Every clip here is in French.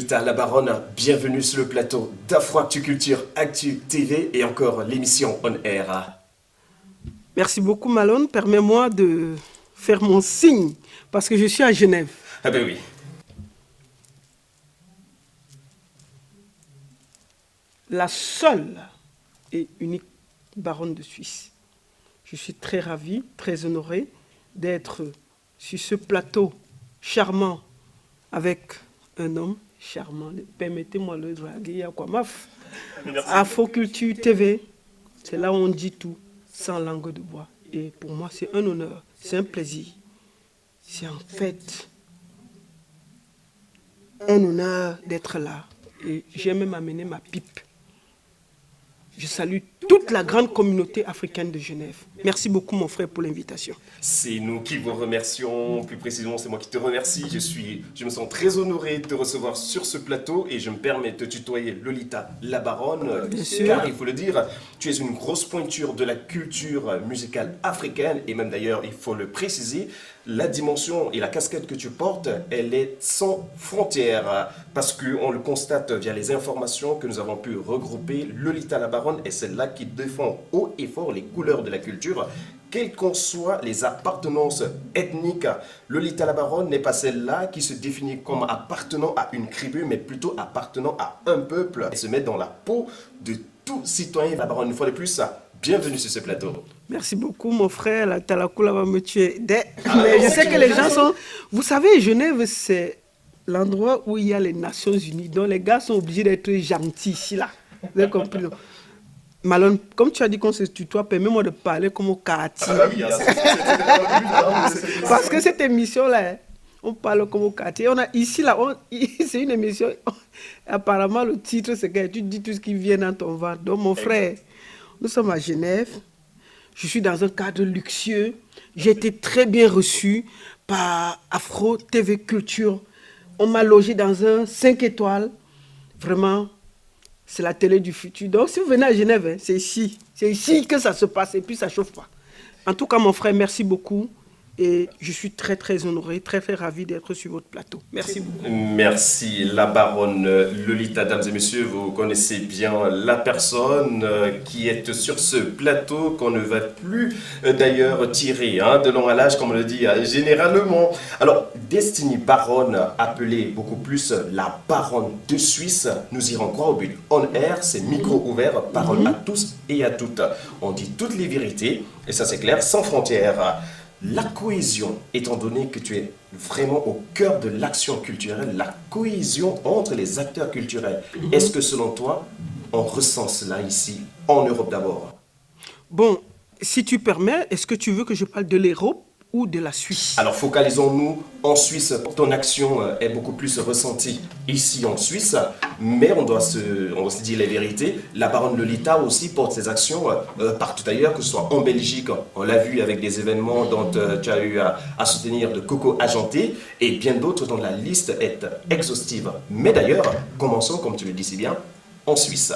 Lolita la Baronne, bienvenue sur le plateau d'Afro Actu Culture Actu TV et encore l'émission On Air. Merci beaucoup Malone, permets-moi de faire mon signe parce que je suis à Genève. Ah ben oui. La seule et unique baronne de Suisse. Je suis très ravi, très honoré d'être sur ce plateau charmant avec un homme charmant. Permettez-moi le draguer à quoi maf. Afro Culture TV, c'est là où on dit tout sans langue de bois. Et pour moi, c'est un honneur, c'est un plaisir. C'est en fait un honneur d'être là. Et j'ai même amené ma pipe. Je salue toute la grande communauté africaine de Genève. Merci beaucoup mon frère pour l'invitation. C'est nous qui vous remercions, plus précisément c'est moi qui te remercie. Je me sens très honoré de te recevoir sur ce plateau et je me permets de tutoyer Lolita la Baronne. Bien sûr. Car il faut le dire, tu es une grosse pointure de la culture musicale africaine et même d'ailleurs il faut le préciser, la dimension et la casquette que tu portes, elle est sans frontières parce qu'on le constate via les informations que nous avons pu regrouper. Lolita la Baronne est celle-là qui défend haut et fort les couleurs de la culture, quelles qu'en soient les appartenances ethniques. Lolita la Baronne n'est pas celle-là qui se définit comme appartenant à une tribu, mais plutôt appartenant à un peuple. Elle se met dans la peau de tout citoyen. La Baronne, une fois de plus, bienvenue sur ce plateau. Merci beaucoup mon frère, la Talakoula va me tuer. Mais je sais que les gens sont... Vous savez, Genève, c'est l'endroit où il y a les Nations Unies, donc les gars sont obligés d'être gentils ici, là. Vous avez compris, non? Malone, comme tu as dit qu'on se tutoie, permets-moi de parler comme au Kati. Ah bah oui, Parce que cette émission-là, on parle comme au Kati. On a ici, là, c'est une émission, apparemment le titre, c'est que tu dis tout ce qui vient dans ton ventre. Donc mon frère, nous sommes à Genève, je suis dans un cadre luxueux, j'ai été très bien reçu par Afro TV Culture. On m'a logé dans un 5 étoiles, vraiment. C'est la télé du futur. Donc, si vous venez à Genève, hein, c'est ici. C'est ici que ça se passe et puis ça ne chauffe pas. En tout cas, mon frère, merci beaucoup. Et je suis très, très honoré, très, très ravi d'être sur votre plateau. Merci beaucoup. Merci, la Baronne Lolita. Dames et messieurs, vous connaissez bien la personne qui est sur ce plateau, qu'on ne va plus d'ailleurs tirer de long à l'âge, comme on le dit généralement. Alors, Destiny Baronne, appelée beaucoup plus la Baronne de Suisse, nous irons croire au but. On air, c'est micro ouvert, parole à tous et à toutes. On dit toutes les vérités, et ça c'est clair, sans frontières. La cohésion, étant donné que tu es vraiment au cœur de l'action culturelle, la cohésion entre les acteurs culturels, est-ce que selon toi, on ressent cela ici, en Europe d'abord? Bon, si tu permets, est-ce que tu veux que je parle de l'Europe ou de la Suisse? Alors focalisons-nous en Suisse. Ton action est beaucoup plus ressentie ici en Suisse, mais on doit se dire les vérités. La Baronne Lolita aussi porte ses actions partout ailleurs, que ce soit en Belgique, on l'a vu avec des événements dont tu as eu à soutenir de Coco Agenté, et bien d'autres dont la liste est exhaustive. Mais d'ailleurs, commençons, comme tu le dis si bien, en Suisse.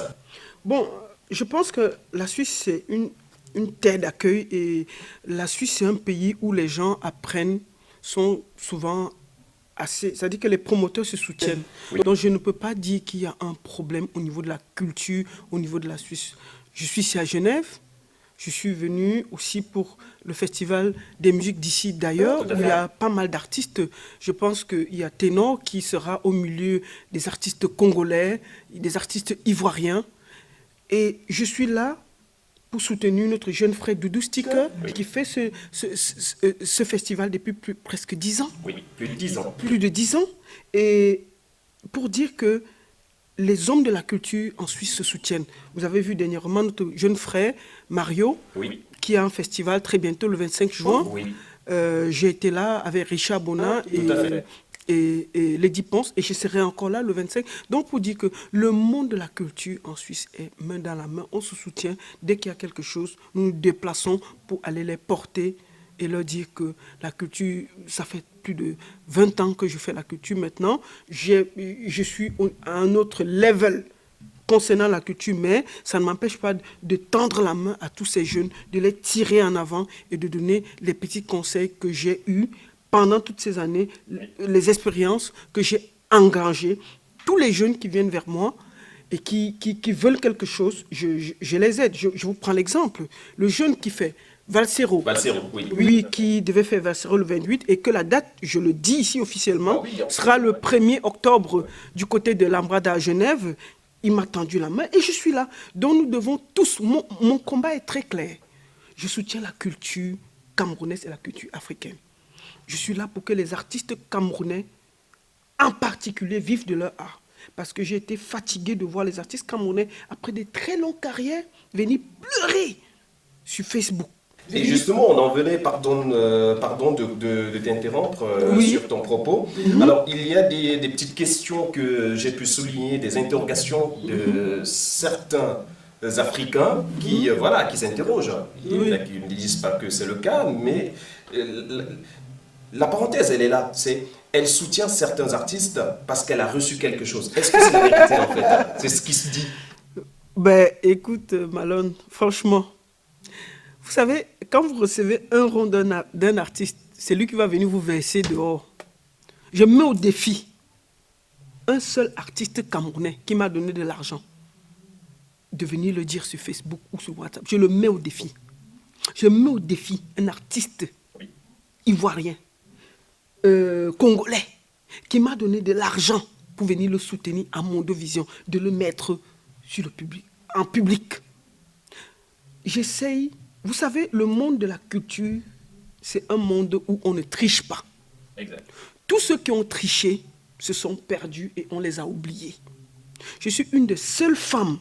Bon, je pense que la Suisse, c'est une terre d'accueil et la Suisse, c'est un pays où les gens apprennent, sont souvent assez... C'est-à-dire que les promoteurs se soutiennent. Oui. Donc, je ne peux pas dire qu'il y a un problème au niveau de la culture, au niveau de la Suisse. Je suis ici à Genève. Je suis venu aussi pour le festival des musiques d'ici d'ailleurs, où il y a pas mal d'artistes. Je pense qu'il y a Ténor qui sera au milieu des artistes congolais, des artistes ivoiriens. Et je suis là pour soutenir notre jeune frère Doudou Sticker, qui fait ce festival depuis presque 10 ans. Oui, plus de 10 ans. Plus de 10 ans. Et pour dire que les hommes de la culture en Suisse se soutiennent. Vous avez vu dernièrement notre jeune frère Mario, qui a un festival très bientôt, le 25 juin. J'ai été là avec Richard Bonin et Lady Ponce, et je serai encore là le 25. Donc pour dire que le monde de la culture en Suisse est main dans la main, on se soutient. Dès qu'il y a quelque chose, nous nous déplaçons pour aller les porter et leur dire que la culture, ça fait plus de 20 ans que je fais la culture maintenant. Je suis à un autre level concernant la culture, mais ça ne m'empêche pas de tendre la main à tous ces jeunes, de les tirer en avant et de donner les petits conseils que j'ai eus pendant toutes ces années, les expériences que j'ai engrangées tous les jeunes qui viennent vers moi et qui veulent quelque chose, je les aide. Je vous prends l'exemple. Le jeune qui fait Valsero, oui. Oui, qui devait faire Valsero le 28 et que la date, je le dis ici officiellement, sera le 1er octobre du côté de l'Ambrada à Genève. Il m'a tendu la main et je suis là. Donc nous devons tous, mon combat est très clair. Je soutiens la culture camerounaise et la culture africaine. Je suis là pour que les artistes camerounais, en particulier, vivent de leur art. Parce que j'ai été fatigué de voir les artistes camerounais, après des très longues carrières, venir pleurer sur Facebook. Et justement, on en venait, pardon de t'interrompre sur ton propos. Alors, il y a des petites questions que j'ai pu souligner, des interrogations de certains Africains qui, qui s'interrogent. Ils ne disent pas que c'est le cas, mais la parenthèse, elle est là. Elle soutient certains artistes parce qu'elle a reçu quelque chose. Est-ce que c'est la vérité, en fait? C'est ce qui se dit. Ben, écoute, Malone, franchement, vous savez, quand vous recevez un rond d'un artiste, c'est lui qui va venir vous verser dehors. Je mets au défi un seul artiste camerounais qui m'a donné de l'argent de venir le dire sur Facebook ou sur WhatsApp. Je le mets au défi. Je mets au défi un artiste ivoirien, congolais, qui m'a donné de l'argent pour venir le soutenir à Mondovision, de le mettre sur le public, en public. J'essaye. Vous savez, le monde de la culture, c'est un monde où on ne triche pas. Exact. Tous ceux qui ont triché se sont perdus et on les a oubliés. Je suis une des seules femmes,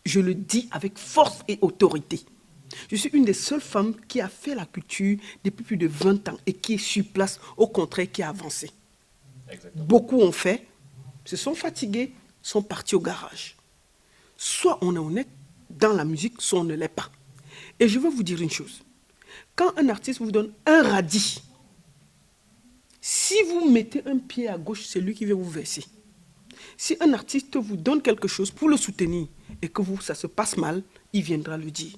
je le dis avec force et autorité, je suis une des seules femmes qui a fait la culture depuis plus de 20 ans et qui est sur place, au contraire, qui a avancé. Exactement. Beaucoup ont fait, se sont fatigués, sont partis au garage. Soit on est honnête dans la musique, soit on ne l'est pas. Et je vais vous dire une chose. Quand un artiste vous donne un radis, si vous mettez un pied à gauche, c'est lui qui va vous verser. Si un artiste vous donne quelque chose pour le soutenir et que ça se passe mal, il viendra le dire.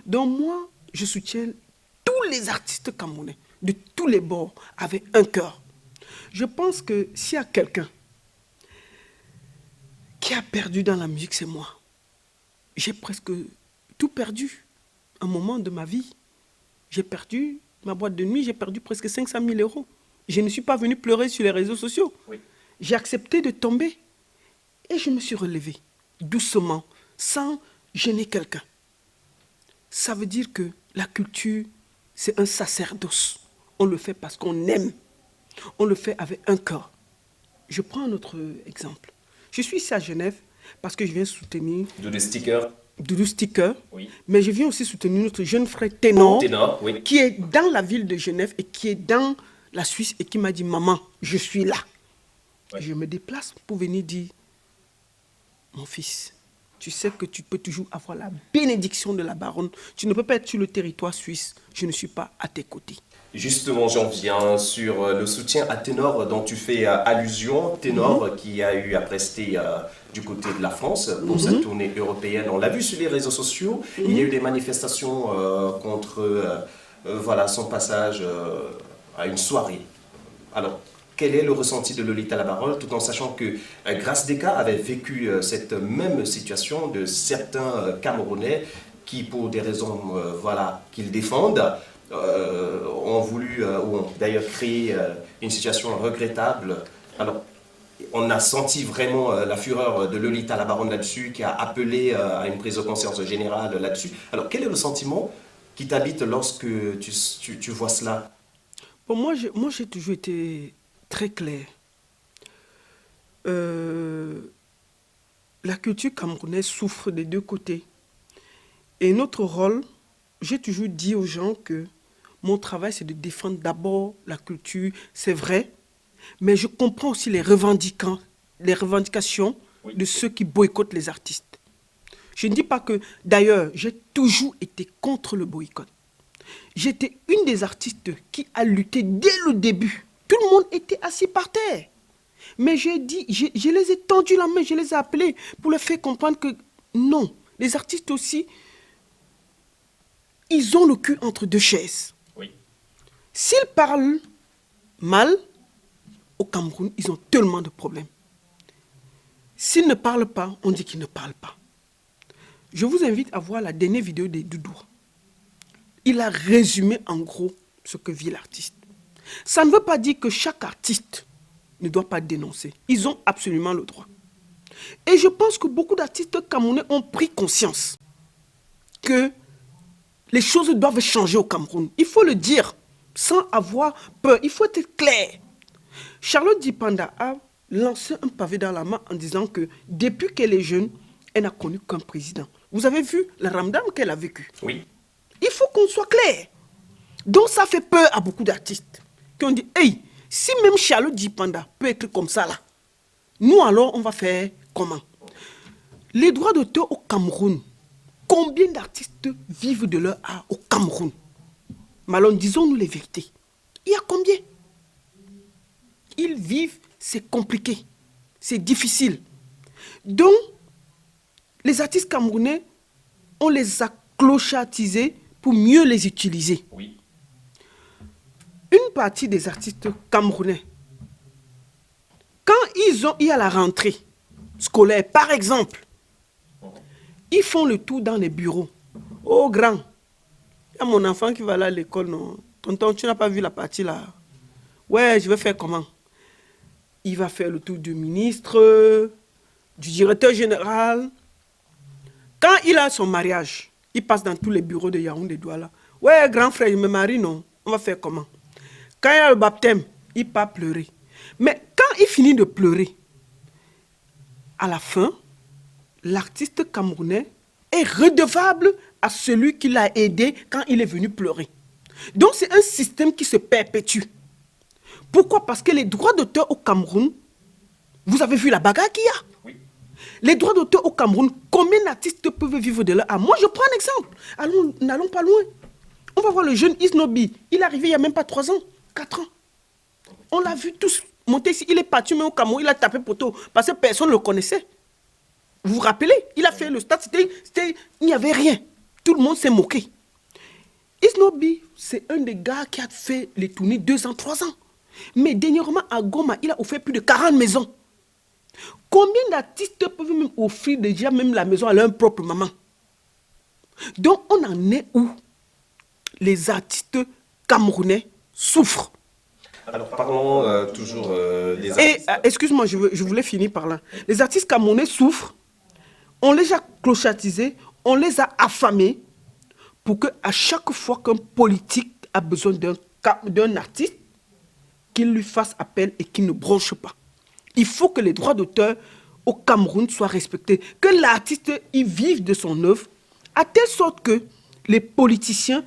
Donc moi, je soutiens tous les artistes camerounais, de tous les bords, avec un cœur. Je pense que s'il y a quelqu'un qui a perdu dans la musique, c'est moi. J'ai presque tout perdu. Un moment de ma vie, j'ai perdu ma boîte de nuit, j'ai perdu presque 500 000 €. Je ne suis pas venu pleurer sur les réseaux sociaux. Oui. J'ai accepté de tomber et je me suis relevé doucement, sans gêner quelqu'un. Ça veut dire que la culture, c'est un sacerdoce. On le fait parce qu'on aime. On le fait avec un cœur. Je prends un autre exemple. Je suis ici à Genève parce que je viens soutenir... Doudou Sticker, oui. Mais je viens aussi soutenir notre jeune frère Ténor, oui. Qui est dans la ville de Genève et qui est dans la Suisse et qui m'a dit « Maman, je suis là. Oui. » Je me déplace pour venir dire « Mon fils, tu sais que tu peux toujours avoir la bénédiction de la baronne. Tu ne peux pas être sur le territoire suisse. Je ne suis pas à tes côtés. » Justement, j'en viens sur le soutien à Ténor dont tu fais allusion. Ténor qui a eu à prester du côté de la France pour sa tournée européenne. On l'a vu sur les réseaux sociaux. Il y a eu des manifestations contre son passage à une soirée. Alors, quel est le ressenti de Lolita Labarole, tout en sachant que Grace Deka avait vécu cette même situation de certains Camerounais qui, pour des raisons qu'ils défendent, ont voulu, ou ont d'ailleurs créé une situation regrettable. Alors, on a senti vraiment la fureur de Lolita Labarole là-dessus, qui a appelé à une prise de conscience générale là-dessus. Alors, quel est le sentiment qui t'habite lorsque tu vois cela? Bon, moi, j'ai toujours été très clair. La culture camerounaise souffre des deux côtés. Et notre rôle, j'ai toujours dit aux gens que mon travail, c'est de défendre d'abord la culture, c'est vrai, mais je comprends aussi les revendications de ceux qui boycottent les artistes. Je ne dis pas que, d'ailleurs, j'ai toujours été contre le boycott. J'étais une des artistes qui a lutté dès le début. Tout le monde était assis par terre. Mais j'ai dit, je les ai tendu la main, je les ai appelés pour leur faire comprendre que non, les artistes aussi, ils ont le cul entre deux chaises. Oui. S'ils parlent mal, au Cameroun, ils ont tellement de problèmes. S'il ne parle pas, on dit qu'il ne parle pas. Je vous invite à voir la dernière vidéo de Doudou. Il a résumé en gros ce que vit l'artiste. Ça ne veut pas dire que chaque artiste ne doit pas dénoncer. Ils ont absolument le droit. Et je pense que beaucoup d'artistes camerounais ont pris conscience que les choses doivent changer au Cameroun. Il faut le dire sans avoir peur. Il faut être clair. Charlotte Dipanda a lancé un pavé dans la main en disant que depuis qu'elle est jeune, elle n'a connu qu'un président. Vous avez vu le Ramadan qu'elle a vécu? Oui. Il faut qu'on soit clair. Donc ça fait peur à beaucoup d'artistes qui ont dit, hey, si même Charlotte Dipanda peut être comme ça là, nous alors on va faire comment? Les droits d'auteur au Cameroun, combien d'artistes vivent de leur art au Cameroun? Malon, disons-nous les vérités. Il y a combien? Ils vivent, c'est compliqué, c'est difficile. Donc, les artistes camerounais, on les a clochartisés pour mieux les utiliser. Oui. Une partie des artistes camerounais, quand il y a la rentrée scolaire, par exemple, ils font le tour dans les bureaux. Oh, grand, il y a mon enfant qui va aller à l'école, non? Tonton, tu n'as pas vu la partie là? Ouais, je vais faire comment? Il va faire le tour du ministre, du directeur général. Quand il a son mariage, il passe dans tous les bureaux de Yaoundé Douala. Ouais, grand frère, je me marie, non? On va faire comment? Quand il y a le baptême, il part pleurer. Mais quand il finit de pleurer, à la fin, l'artiste camerounais est redevable à celui qui l'a aidé quand il est venu pleurer. Donc c'est un système qui se perpétue. Pourquoi? Parce que les droits d'auteur au Cameroun, vous avez vu la bagarre qu'il y a. Oui. Les droits d'auteur au Cameroun, combien d'artistes peuvent vivre de leur art? Moi, je prends un exemple. N'allons pas loin. On va voir le jeune Isnobi. Il est arrivé il n'y a même pas 3 ans, 4 ans. On l'a vu tous monter ici. Il est parti même au Cameroun, il a tapé poteau parce que personne ne le connaissait. Vous vous rappelez? Il a fait le stade, il n'y avait rien. Tout le monde s'est moqué. Isnobi, c'est un des gars qui a fait les tournées 2 ans, 3 ans. Mais dernièrement, à Goma, il a offert plus de 40 maisons. Combien d'artistes peuvent même offrir déjà même la maison à leur propre maman? Donc, on en est où? Les artistes camerounais souffrent. Alors, parlons toujours des artistes. Et, excuse-moi, je voulais finir par là. Les artistes camerounais souffrent. On les a clochartisés, on les a affamés pour qu'à chaque fois qu'un politique a besoin d'un artiste, qu'il lui fasse appel et qu'il ne bronche pas. Il faut que les droits d'auteur au Cameroun soient respectés, que l'artiste y vive de son œuvre, à telle sorte que les politiciens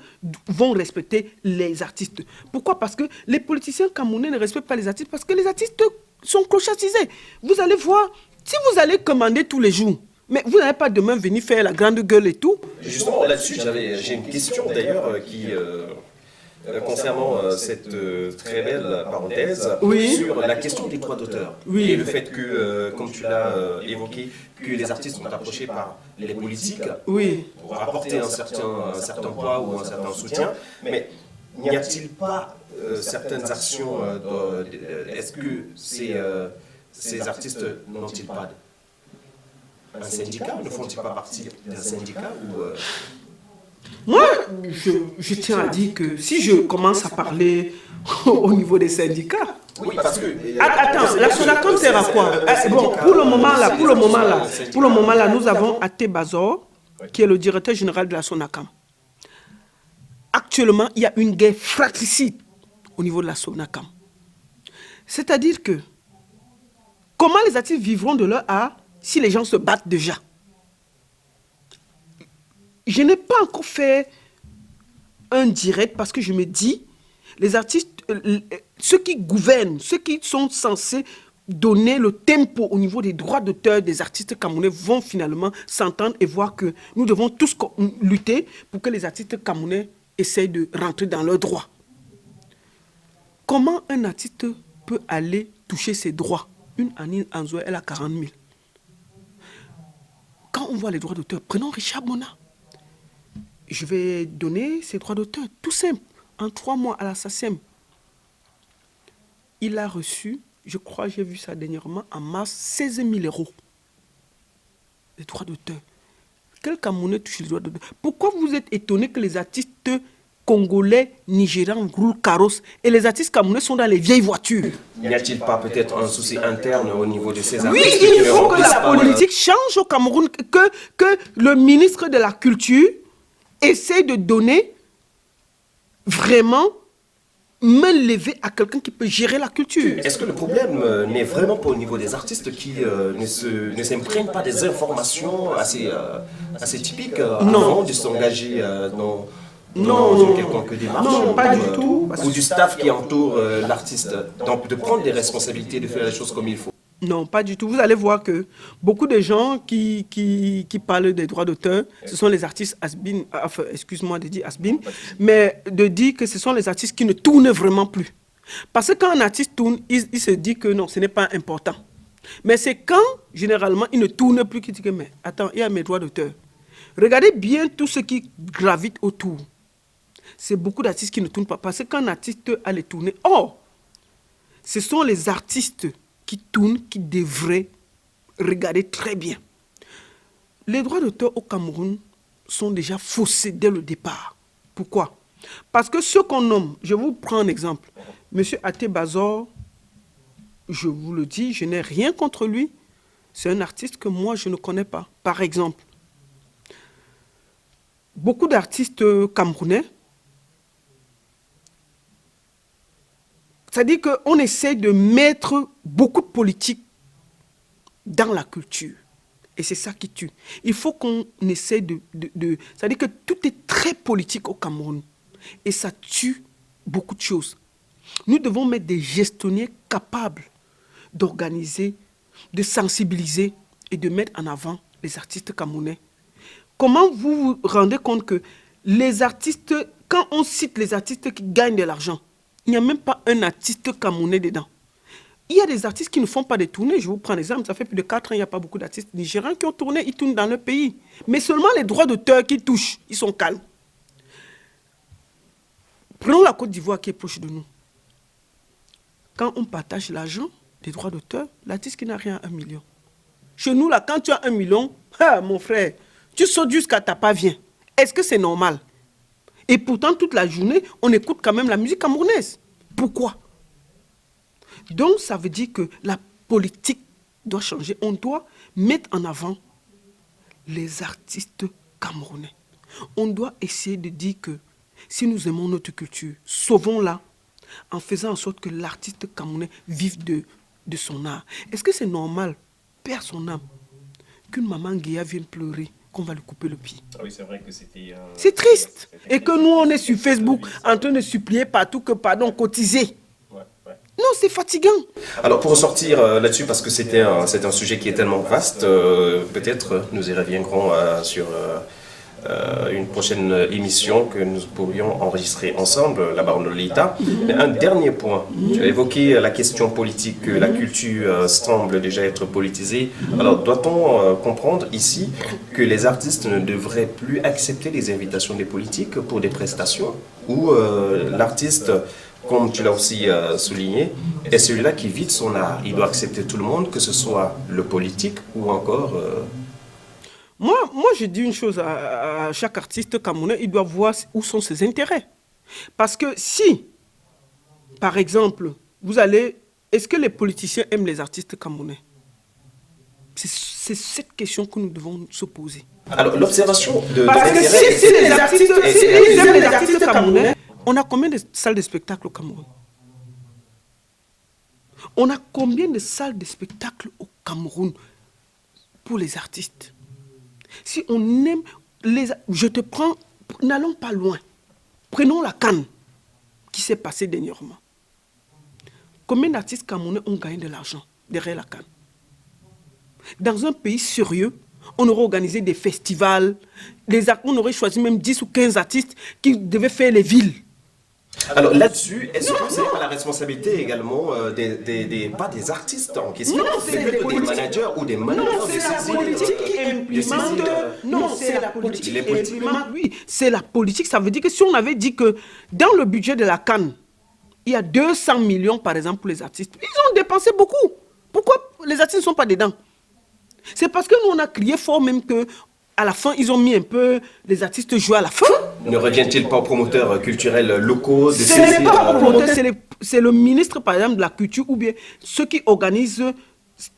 vont respecter les artistes. Pourquoi? Parce que les politiciens camerounais ne respectent pas les artistes, parce que les artistes sont clochartisés. Vous allez voir, si vous allez commander tous les jours, mais vous n'allez pas demain venir faire la grande gueule et tout. Justement, là-dessus, j'ai une question d'ailleurs qui... concernant cette très belle parenthèse sur la question des droits d'auteur et le fait que, comme tu l'as évoqué, que les artistes sont approchés par les politiques pour apporter un certain poids ou un certain soutien, mais n'y a-t-il pas certaines actions, est-ce que ces artistes n'ont-ils pas un syndicat? Ne font-ils pas partie d'un syndicat ou, Moi, je tiens à dire que si je commence à parler au niveau des syndicats... Oui, parce que... Attends, la SONACAM sert à quoi? Bon, pour le moment là, nous avons Até Bazor, qui est le directeur général de la SONACAM. Actuellement, il y a une guerre fratricide au niveau de la SONACAM. C'est-à-dire que, comment les artistes vivront de leur art si les gens se battent déjà? Je n'ai pas encore fait un direct parce que je me dis, les artistes, ceux qui gouvernent, ceux qui sont censés donner le tempo au niveau des droits d'auteur des artistes camerounais vont finalement s'entendre et voir que nous devons tous lutter pour que les artistes camerounais essayent de rentrer dans leurs droits. Comment un artiste peut aller toucher ses droits? Une Anine Anzoé, elle a 40 000. Quand on voit les droits d'auteur, prenons Richard Mona. Je vais donner ses droits d'auteur, tout simple, en 3 mois à la SACEM. Il a reçu, je crois, j'ai vu ça dernièrement, en mars, 16 000 euros les droits d'auteur. Quel Camerounais touche les droits d'auteur? Pourquoi vous êtes étonné que les artistes congolais, nigérians roulent carrosse et les artistes camerounais sont dans les vieilles voitures? N'y a-t-il pas peut-être un souci interne au niveau de ces Oui, artistes? il faut que la politique change au Cameroun, que le ministre de la Culture essaie de donner vraiment main levée à quelqu'un qui peut gérer la culture. Est-ce que le problème n'est vraiment pas au niveau des artistes qui ne s'imprègnent pas des informations assez typiques avant de s'engager dans une quelconque démarche? Non, pas du tout. Ou du staff qui entoure l'artiste. Donc de prendre des responsabilités, de faire les choses comme il faut. Non, pas du tout. Vous allez voir que beaucoup de gens qui parlent des droits d'auteur, ce sont les artistes has-been, enfin, excuse-moi de dire has-been, mais de dire que ce sont les artistes qui ne tournent vraiment plus. Parce que quand un artiste tourne, il se dit que non, ce n'est pas important. Mais c'est quand, généralement, il ne tourne plus qu'il dit que, mais attends, il y a mes droits d'auteur. Regardez bien tout ce qui gravite autour. C'est beaucoup d'artistes qui ne tournent pas. Parce que quand un artiste a les tourner, ce sont les artistes qui tournent, qui devraient regarder très bien. Les droits d'auteur au Cameroun sont déjà faussés dès le départ. Pourquoi? Parce que ceux qu'on nomme, je vous prends un exemple. Monsieur Até Bazor, je vous le dis, je n'ai rien contre lui. C'est un artiste que moi, je ne connais pas. Par exemple, beaucoup d'artistes camerounais, c'est-à-dire qu'on essaie de mettre beaucoup de politique dans la culture. Et c'est ça qui tue. Il faut qu'on essaie c'est-à-dire que tout est très politique au Cameroun. Et ça tue beaucoup de choses. Nous devons mettre des gestionnaires capables d'organiser, de sensibiliser et de mettre en avant les artistes camerounais. Comment vous vous rendez compte que les artistes, quand on cite les artistes qui gagnent de l'argent, il n'y a même pas un artiste camerounais dedans. Il y a des artistes qui ne font pas de tournées. Je vous prends l'exemple, ça fait plus de 4 ans, il n'y a pas beaucoup d'artistes nigériens qui ont tourné, ils tournent dans leur pays. Mais seulement les droits d'auteur qui touchent, ils sont calmes. Prenons la Côte d'Ivoire qui est proche de nous. Quand on partage l'argent des droits d'auteur, l'artiste qui n'a rien a 1 million. Chez nous, là, quand tu as 1 million, mon frère, tu sautes jusqu'à ta pavien. Est-ce que c'est normal? Et pourtant, toute la journée, on écoute quand même la musique camerounaise. Pourquoi? Donc, ça veut dire que la politique doit changer. On doit mettre en avant les artistes camerounais. On doit essayer de dire que si nous aimons notre culture, sauvons-la en faisant en sorte que l'artiste camerounais vive de son art. Est-ce que c'est normal, perd son âme, qu'une maman Guéa vienne pleurer, qu'on va lui couper le pied? Ah oui, c'est vrai que c'était... C'est triste. Et que nous, on est sur Facebook en train de supplier partout que, pardon, cotiser. Non, c'est fatigant. Alors, pour ressortir là-dessus, parce que c'est un sujet qui est tellement vaste, peut-être nous y reviendrons sur une prochaine émission que nous pourrions enregistrer ensemble, la Baronne Lolita. Mais un dernier point, tu as évoqué la question politique, que la culture semble déjà être politisée. Alors, doit-on comprendre ici que les artistes ne devraient plus accepter les invitations des politiques pour des prestations, ou l'artiste, comme tu l'as aussi souligné, est celui-là qui vide son art? Il doit accepter tout le monde, que ce soit le politique ou encore... Moi, je dis une chose à chaque artiste camerounais, il doit voir où sont ses intérêts. Parce que si, par exemple, vous allez... Est-ce que les politiciens aiment les artistes camerounais? C'est cette question que nous devons se poser. Alors, l'observation de... Parce que si les artistes aiment les artistes camerounais, on a combien de salles de spectacle au Cameroun? On a combien de salles de spectacle au Cameroun pour les artistes? Si on aime je te prends, n'allons pas loin. Prenons la CAN qui s'est passée dernièrement. Combien d'artistes camerounais ont gagné de l'argent derrière la CAN? Dans un pays sérieux, on aurait organisé des festivals, on aurait choisi même 10 ou 15 artistes qui devaient faire les villes. Alors là-dessus, est-ce que ce n'est pas la responsabilité également pas des artistes en question, mais plutôt des managers ou des managers? Non, c'est la politique qui implémente. Non, c'est la politique qui implémente. Oui, c'est la politique. Ça veut dire que si on avait dit que dans le budget de la CAN, il y a 200 millions par exemple pour les artistes, ils ont dépensé beaucoup. Pourquoi les artistes ne sont pas dedans? C'est parce que nous, on a crié fort même que à la fin, ils ont mis un peu les artistes jouer à la fin. Ne revient-il pas aux promoteurs culturels locaux de Ce n'est pas aux promoteurs, c'est le ministre, par exemple, de la culture ou bien ceux qui organisent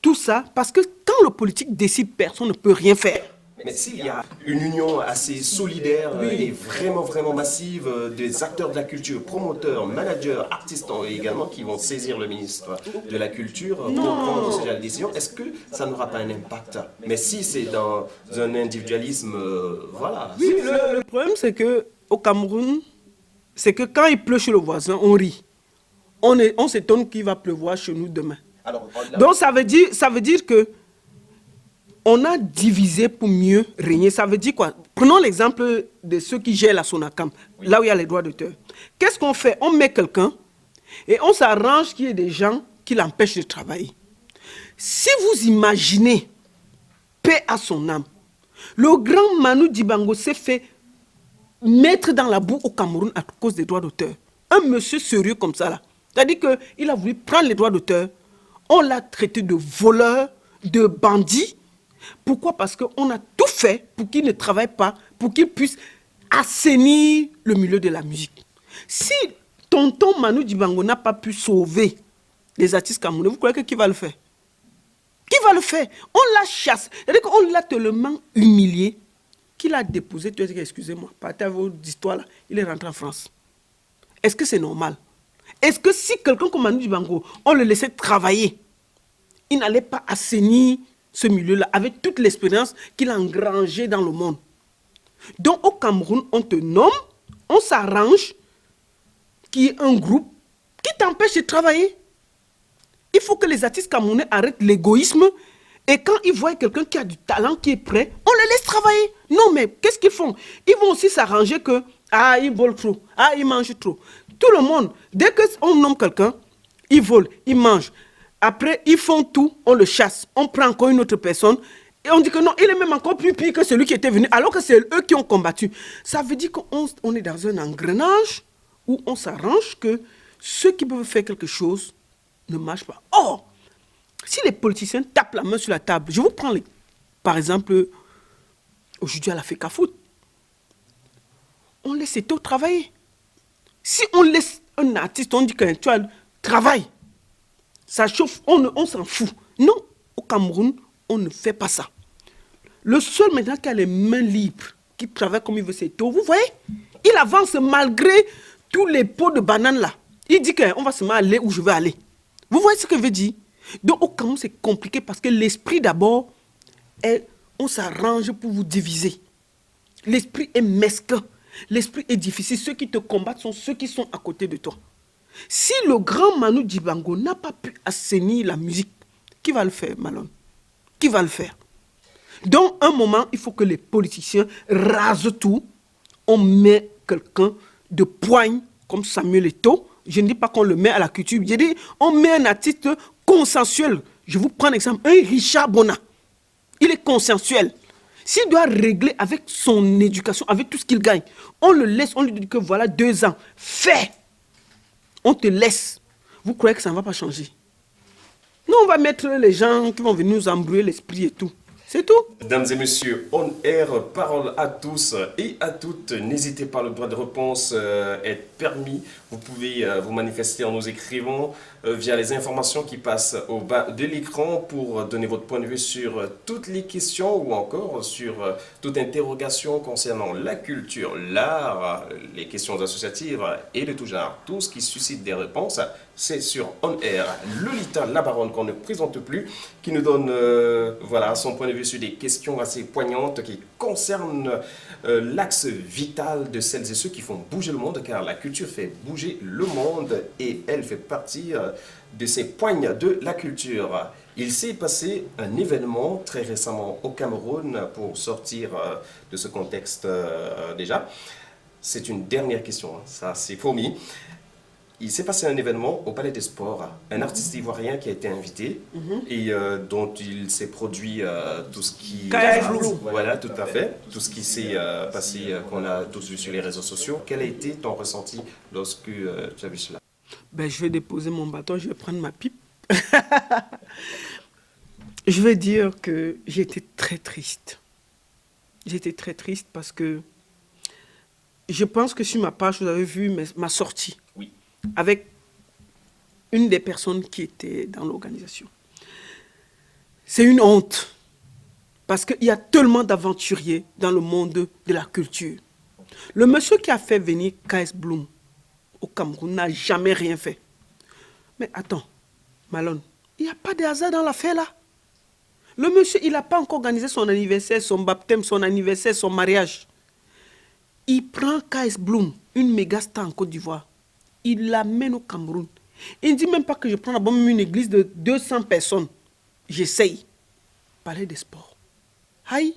tout ça. Parce que quand le politique décide, personne ne peut rien faire. Mais s'il y a une union assez solidaire et vraiment massive des acteurs de la culture, promoteurs, managers, artistes également, qui vont saisir le ministre de la Culture pour prendre ce genre de décision, est-ce que ça n'aura pas un impact? Mais si c'est dans un individualisme, voilà. Oui, le problème, c'est qu'au Cameroun, c'est que quand il pleut chez le voisin, on rit. On s'étonne qu'il va pleuvoir chez nous demain. Donc ça veut dire que on a divisé pour mieux régner. Ça veut dire quoi? Prenons l'exemple de ceux qui gèrent la Sonacam, là où il y a les droits d'auteur. Qu'est-ce qu'on fait? On met quelqu'un et on s'arrange qu'il y ait des gens qui l'empêchent de travailler. Si vous imaginez, paix à son âme, le grand Manu Dibango s'est fait mettre dans la boue au Cameroun à cause des droits d'auteur. Un monsieur sérieux comme ça, là. C'est-à-dire qu'il a voulu prendre les droits d'auteur, on l'a traité de voleur, de bandit. Pourquoi? Parce qu'on a tout fait pour qu'il ne travaille pas, pour qu'il puisse assainir le milieu de la musique. Si tonton Manu Dibango n'a pas pu sauver les artistes camerounais, vous croyez que qui va le faire? Qui va le faire? On l'a chassé. C'est-à-dire qu'on l'a tellement humilié qu'il a déposé. Tu as dit, excusez-moi, partez à vos histoires là. Il est rentré en France. Est-ce que c'est normal? Est-ce que si quelqu'un comme Manu Dibango, on le laissait travailler, il n'allait pas assainir ce milieu-là, avec toute l'expérience qu'il a engrangée dans le monde? Donc au Cameroun, on te nomme, on s'arrange qu'il y ait un groupe qui t'empêche de travailler. Il faut que les artistes camerounais arrêtent l'égoïsme et quand ils voient quelqu'un qui a du talent, qui est prêt, on le laisse travailler. Non, mais qu'est-ce qu'ils font? Ils vont aussi s'arranger que, ils volent trop, ils mangent trop. Tout le monde, dès qu'on nomme quelqu'un, ils volent, ils mangent. Après, ils font tout, on le chasse, on prend encore une autre personne et on dit que non, il est même encore plus pire que celui qui était venu, alors que c'est eux qui ont combattu. Ça veut dire qu'on est dans un engrenage où on s'arrange que ceux qui peuvent faire quelque chose ne marchent pas. Or, si les politiciens tapent la main sur la table, je vous prends par exemple, aujourd'hui à la FECAFOOT, on laisse Eto travailler. Si on laisse un artiste, on dit qu'un travaille, ça chauffe, on s'en fout. Non, au Cameroun, on ne fait pas ça. Le seul maintenant qui a les mains libres, qui travaille comme il veut, c'est Eto. Vous voyez? Il avance malgré tous les pots de bananes là. Il dit qu'on va seulement aller où je veux aller. Vous voyez ce que je veux dire? Donc au Cameroun, c'est compliqué parce que l'esprit d'abord, on s'arrange pour vous diviser. L'esprit est mesquin. L'esprit est difficile. Ceux qui te combattent sont ceux qui sont à côté de toi. Si le grand Manu Dibango n'a pas pu assainir la musique, qui va le faire, Malone? Qui va le faire? Donc, un moment, il faut que les politiciens rasent tout. On met quelqu'un de poigne, comme Samuel Eto'o. Je ne dis pas qu'on le met à la culture. Je dis, on met un artiste consensuel. Je vous prends un exemple. Un Richard Bona. Il est consensuel. S'il doit régler avec son éducation, avec tout ce qu'il gagne, on le laisse, on lui dit que voilà 2 ans. Fais. On te laisse. Vous croyez que ça ne va pas changer? Nous, on va mettre les gens qui vont venir nous embrouiller l'esprit et tout. C'est tout. Mesdames et messieurs, on air, parole à tous et à toutes. N'hésitez pas, le droit de réponse est permis. Vous pouvez vous manifester en nous écrivant via les informations qui passent au bas de l'écran pour donner votre point de vue sur toutes les questions ou encore sur toute interrogation concernant la culture, l'art, les questions associatives et de tout genre. Tout ce qui suscite des réponses, c'est sur On Air. Lolita Labaronne, qu'on ne présente plus, qui nous donne voilà, son point de vue sur des questions assez poignantes qui concernent l'axe vital de celles et ceux qui font bouger le monde, car la culture fait bouger le monde et elle fait partie de ces poignes de la culture. Il s'est passé un événement très récemment au Cameroun pour sortir de ce contexte déjà. C'est une dernière question, hein, ça c'est promis. Il s'est passé un événement au Palais des Sports, un artiste ivoirien qui a été invité et dont il s'est produit tout ce qui... Voilà, tout à fait. Tout ce qui s'est passé, qu'on a tous vu sur les réseaux sociaux. Quel a été ton ressenti lorsque tu as vu cela? Ben, je vais déposer mon bâton, je vais prendre ma pipe. Je vais dire que j'ai été très triste. J'étais très triste parce que je pense que sur ma page, vous avez vu ma sortie. Oui. Avec une des personnes qui était dans l'organisation. C'est une honte. Parce qu'il y a tellement d'aventuriers dans le monde de la culture. Le monsieur qui a fait venir K.S. Bloom au Cameroun n'a jamais rien fait. Mais attends, Malone, il n'y a pas de hasard dans l'affaire là. Le monsieur, il n'a pas encore organisé son anniversaire, son baptême, son anniversaire, son mariage. Il prend K.S. Bloom, une méga star en Côte d'Ivoire. Il l'amène au Cameroun. Il ne dit même pas que je prends d'abord une église de 200 personnes. J'essaye. Palais des sports. Aïe.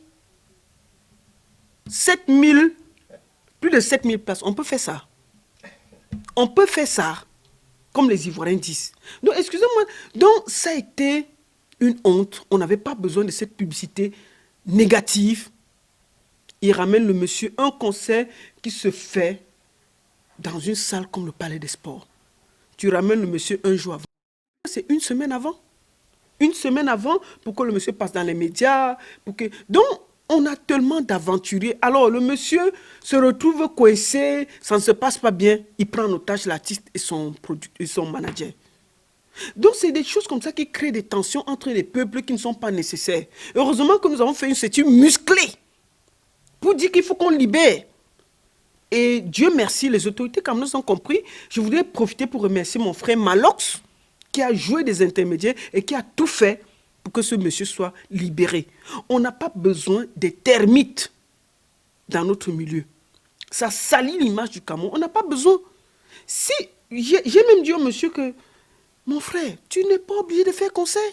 7000, plus de 7000 places. On peut faire ça. On peut faire ça, comme les Ivoiriens disent. Donc, excusez-moi. Donc, ça a été une honte. On n'avait pas besoin de cette publicité négative. Il ramène le monsieur un concert qui se fait dans une salle comme le Palais des Sports. Tu ramènes le monsieur un jour avant. C'est une semaine avant. Une semaine avant pour que le monsieur passe dans les médias. Donc, on a tellement d'aventuriers. Alors, le monsieur se retrouve coincé, ça ne se passe pas bien. Il prend en otage l'artiste et son manager. Donc, c'est des choses comme ça qui créent des tensions entre les peuples qui ne sont pas nécessaires. Heureusement que nous avons fait une statue musclée pour dire qu'il faut qu'on libère. Et Dieu merci, les autorités camerounaises ont compris. Je voudrais profiter pour remercier mon frère Malox, qui a joué des intermédiaires et qui a tout fait pour que ce monsieur soit libéré. On n'a pas besoin des termites dans notre milieu. Ça salit l'image du Cameroun. On n'a pas besoin. Si, j'ai même dit au monsieur que, mon frère, tu n'es pas obligé de faire concert.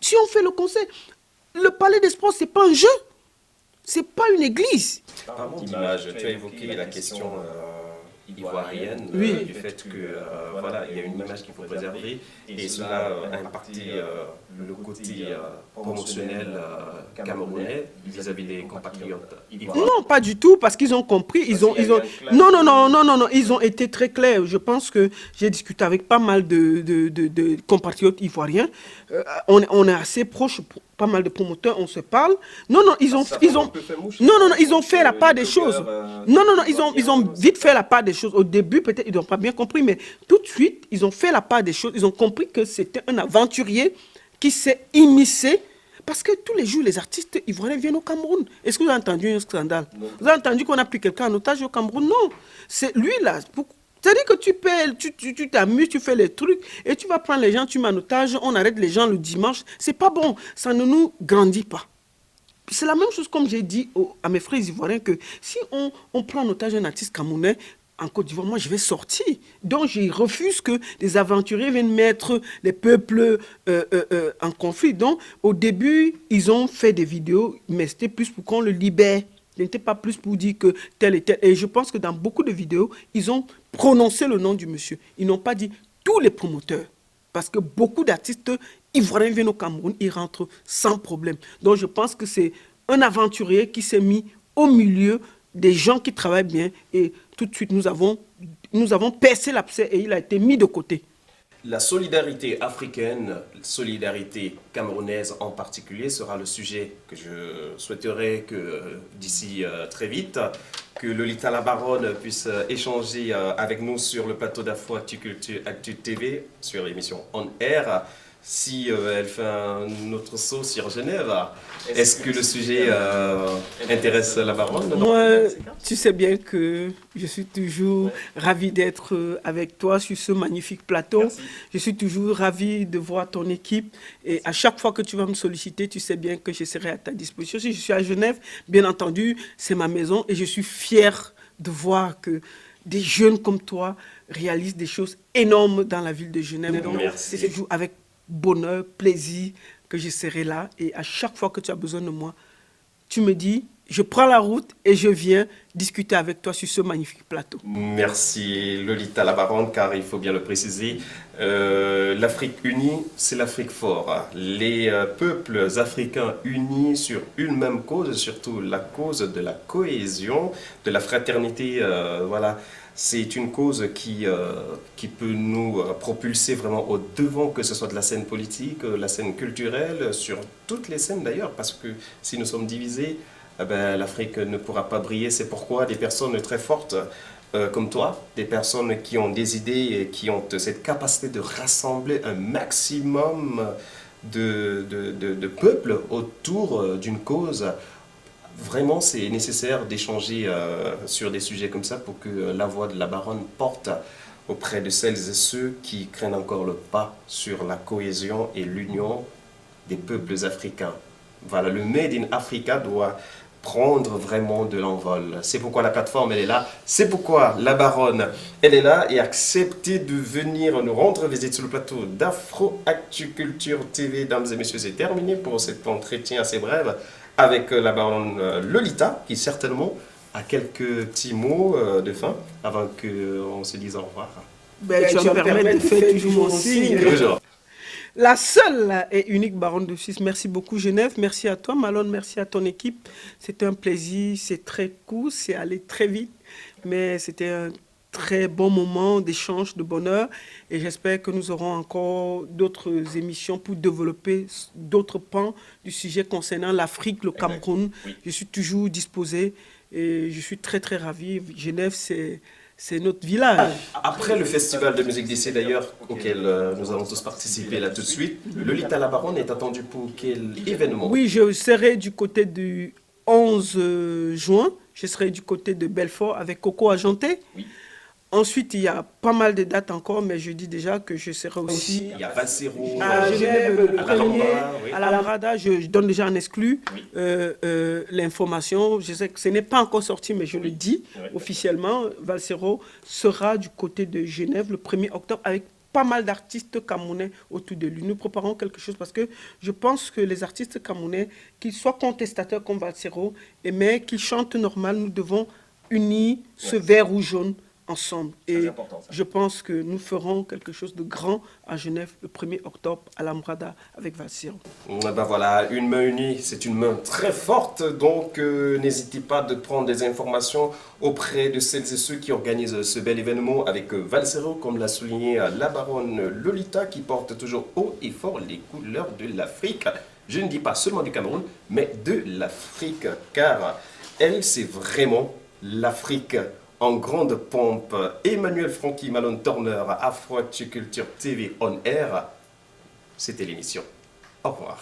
Si on fait le concert, le Palais des Sports, ce n'est pas un jeu. Ce n'est pas une église. Parlons d'image. Tu as évoqué la question ivoirienne, oui. Du fait que voilà, il y a une image qu'il faut préserver et cela a impacté le côté promotionnel camerounais vis-à-vis des compatriotes ivoiriens. Non, pas du tout, parce qu'ils ont compris. Ils ont été très clairs. Je pense que j'ai discuté avec pas mal de compatriotes ivoiriens. On est assez proches. Pas mal de promoteurs, on se parle. Non, ils ont fait la part des choses. Non, ils ont vite fait la part des choses. Au début, peut-être, ils n'ont pas bien compris, mais tout de suite, ils ont fait la part des choses. Ils ont compris que c'était un aventurier qui s'est immiscé. Parce que tous les jours, les artistes ivoiriens viennent au Cameroun. Est-ce que vous avez entendu un scandale? Vous avez entendu qu'on a pris quelqu'un en otage au Cameroun? Non. C'est lui, là. C'est-à-dire que tu t'amuses, tu fais les trucs et tu vas prendre les gens, tu mets en otage, on arrête les gens le dimanche. C'est pas bon, ça ne nous grandit pas. C'est la même chose comme j'ai dit à mes frères ivoiriens que si on prend en otage un artiste camerounais en Côte d'Ivoire, moi je vais sortir. Donc je refuse que des aventuriers viennent mettre les peuples en conflit. Donc au début, ils ont fait des vidéos, mais c'était plus pour qu'on le libère. Ce n'était pas plus pour dire que tel et tel. Et je pense que dans beaucoup de vidéos, ils ont prononcé le nom du monsieur. Ils n'ont pas dit tous les promoteurs. Parce que beaucoup d'artistes ivoiriens viennent au Cameroun, ils rentrent sans problème. Donc je pense que c'est un aventurier qui s'est mis au milieu des gens qui travaillent bien. Et tout de suite, nous avons percé l'abcès et il a été mis de côté. La solidarité africaine, la solidarité camerounaise en particulier, sera le sujet que je souhaiterais que d'ici très vite, que Lolita La Baronne puisse échanger avec nous sur le plateau d'Afro Actu Culture Actu TV, sur l'émission On Air. Si elle fait un autre saut sur Genève, est-ce que le sujet intéresse La Baronne? Moi, tu sais bien que je suis toujours ravie d'être avec toi sur ce magnifique plateau. Merci. Je suis toujours ravie de voir ton équipe. Et à chaque fois que tu vas me solliciter, tu sais bien que je serai à ta disposition. Si je suis à Genève, bien entendu, c'est ma maison. Et je suis fière de voir que des jeunes comme toi réalisent des choses énormes dans la ville de Genève. Donc, c'est toujours avec bonheur, plaisir que je serai là. Et à chaque fois que tu as besoin de moi, tu me dis, je prends la route et je viens discuter avec toi sur ce magnifique plateau. Merci Lolita La Baronne, car il faut bien le préciser, l'Afrique unie, c'est l'Afrique forte. Les peuples africains unis sur une même cause, surtout la cause de la cohésion, de la fraternité, voilà. C'est une cause qui peut nous propulser vraiment au devant, que ce soit de la scène politique, la scène culturelle, sur toutes les scènes d'ailleurs, parce que si nous sommes divisés, eh ben, l'Afrique ne pourra pas briller. C'est pourquoi des personnes très fortes comme toi, des personnes qui ont des idées et qui ont cette capacité de rassembler un maximum de peuples autour d'une cause. Vraiment, c'est nécessaire d'échanger sur des sujets comme ça pour que la voix de la baronne porte auprès de celles et ceux qui craignent encore le pas sur la cohésion et l'union des peuples africains. Voilà, le Made in Africa doit prendre vraiment de l'envol. C'est pourquoi la plateforme, elle est là. C'est pourquoi la baronne, elle est là et a accepté de venir nous rendre visite sur le plateau d'Afro Actu Culture TV. Dames et messieurs, c'est terminé pour cet entretien assez bref avec la baronne Lolita, qui certainement a quelques petits mots de fin avant qu'on se dise au revoir. Ben, tu vas me permettre de faire toujours mon signe. Toujours. La seule et unique baronne de Suisse. Merci beaucoup Genève, merci à toi Malone, merci à ton équipe. C'était un plaisir, c'est très court, c'est allé très vite, mais c'était un très bon moment d'échange, de bonheur. Et j'espère que nous aurons encore d'autres émissions pour développer d'autres pans du sujet concernant l'Afrique, le Cameroun. Oui. Je suis toujours disposé et je suis très très ravi. Genève, c'est notre village. Après le festival de musique d'essai d'ailleurs, auquel nous allons tous participer là tout de suite, Lolita la Baronne est attendue pour quel événement? Oui, je serai du côté du 11 juin, je serai du côté de Belfort avec Coco Agenté. Oui. Ensuite, il y a pas mal de dates encore, mais je dis déjà que je serai aussi... Il y a Valsero, à Genève, le premier, à la Marada, je donne déjà un exclu l'information. Je sais que ce n'est pas encore sorti, mais je le dis officiellement. Valsero sera du côté de Genève le 1er octobre avec pas mal d'artistes camerounais autour de lui. Nous préparons quelque chose parce que je pense que les artistes camerounais, qu'ils soient contestateurs comme Valsero, mais qu'ils chantent normal, nous devons unir ce vert rouge jaune ensemble. Et je pense que nous ferons quelque chose de grand à Genève le 1er octobre à la Mrada avec Valsero. Ben voilà, une main unie, c'est une main très forte. Donc n'hésitez pas de prendre des informations auprès de celles et ceux qui organisent ce bel événement avec Valsero, comme l'a souligné la baronne Lolita, qui porte toujours haut et fort les couleurs de l'Afrique. Je ne dis pas seulement du Cameroun, mais de l'Afrique, car elle, c'est vraiment l'Afrique en grande pompe. Emmanuel Francky, Malone Turner, Afro Actu Culture TV On Air. C'était l'émission. Au revoir.